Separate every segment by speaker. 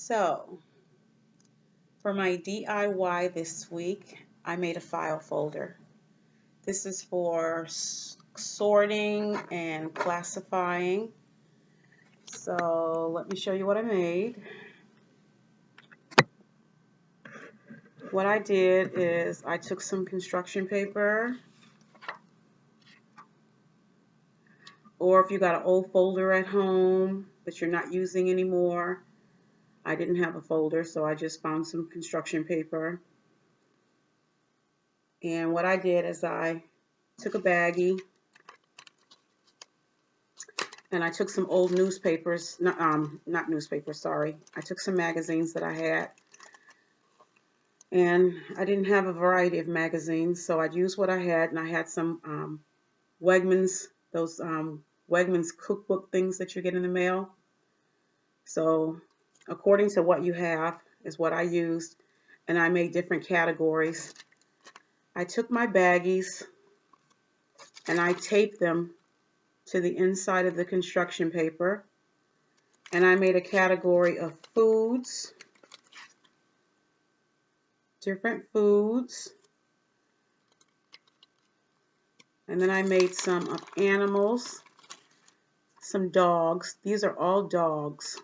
Speaker 1: So, for my DIY this week, I made a file folder. This is for sorting and classifying. So, let me show you what I made. What I did is I took some construction paper, or if you got an old folder at home that you're not using anymore. I didn't have a folder, so I just found some construction paper. And what I did is I took a baggie and I took some old newspapers, not newspapers, sorry. I took some magazines that I had, and I didn't have a variety of magazines, so I'd use what I had, and I had some Wegmans, those Wegmans cookbook things that you get in the mail. So according to what you have is what I used, and I made different categories. I took my baggies and I taped them to the inside of the construction paper, and I made a category of foods, different foods, and then I made some of animals, some dogs. These are all dogs.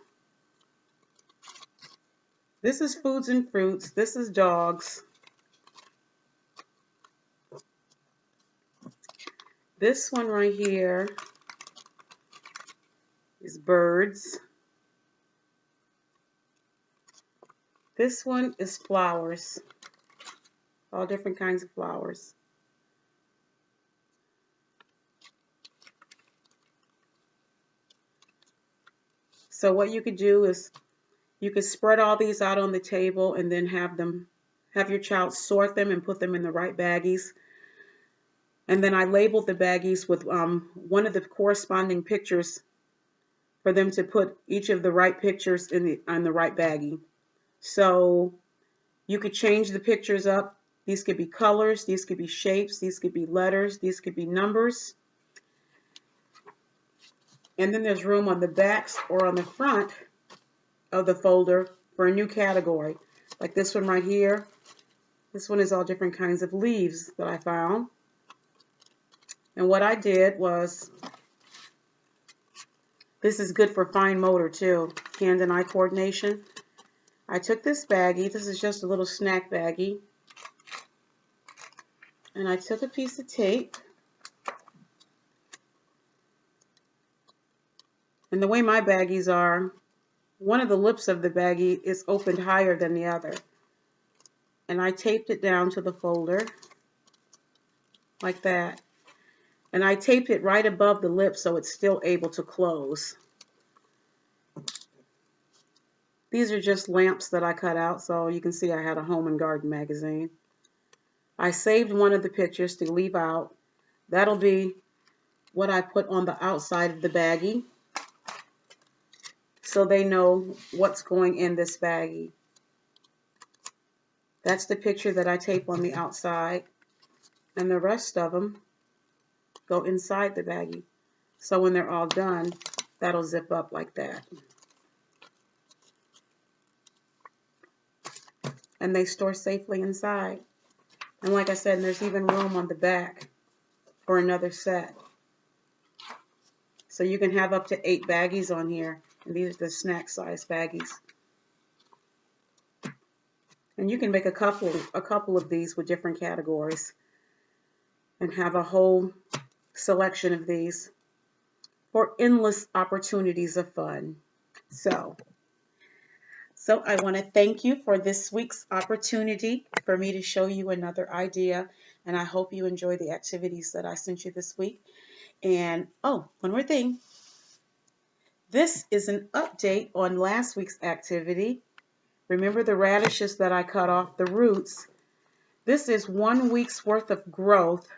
Speaker 1: This is foods and fruits. This is dogs. This one right here is birds. This one is flowers, all different kinds of flowers. So what you could do is you could spread all these out on the table and then have your child sort them and put them in the right baggies. And then I labeled the baggies with one of the corresponding pictures for them to put each of the right pictures on the right baggie. So you could change the pictures up. These could be colors, these could be shapes, these could be letters, these could be numbers. And then there's room on the backs or on the front of the folder for a new category. Like this one right here. This one is all different kinds of leaves that I found. And what I did was, this is good for fine motor too, hand and eye coordination. I took this baggie, this is just a little snack baggie, and I took a piece of tape. And the way my baggies are, one of the lips of the baggie is opened higher than the other. And I taped it down to the folder like that. And I taped it right above the lip so it's still able to close. These are just lamps that I cut out, so you can see I had a home and garden magazine. I saved one of the pictures to leave out. That'll be what I put on the outside of the baggie, so they know what's going in this baggie. That's the picture that I tape on the outside, and the rest of them go inside the baggie. So when they're all done, that'll zip up like that. And they store safely inside. And like I said, there's even room on the back for another set. So you can have up to 8 baggies on here. And these are the snack size baggies. And you can make a couple of these with different categories and have a whole selection of these for endless opportunities of fun. So I want to thank you for this week's opportunity for me to show you another idea, and I hope you enjoy the activities that I sent you this week. And oh, one more thing. This is an update on last week's activity. Remember the radishes that I cut off the roots? This is 1 week's worth of growth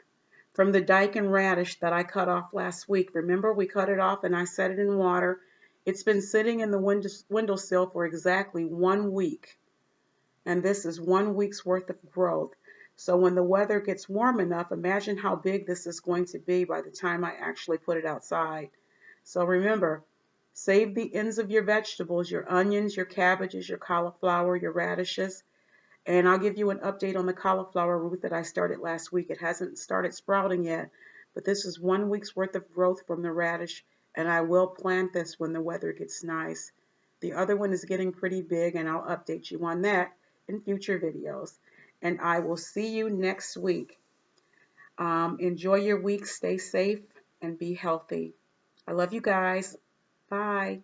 Speaker 1: from the daikon radish that I cut off last week. Remember, we cut it off and I set it in water. It's been sitting in the windowsill for exactly 1 week. And this is 1 week's worth of growth. So when the weather gets warm enough, imagine how big this is going to be by the time I actually put it outside. So remember, Save the ends of your vegetables, your onions, your cabbages, your cauliflower, your radishes. And I'll give you an update on the cauliflower root that I started last week. It hasn't started sprouting yet, but this is 1 week's worth of growth from the radish, and I will plant this when the weather gets nice. The other one is getting pretty big, and I'll update you on that in future videos. And I will see you next week. Enjoy your week, stay safe, and be healthy. I love you guys. Bye.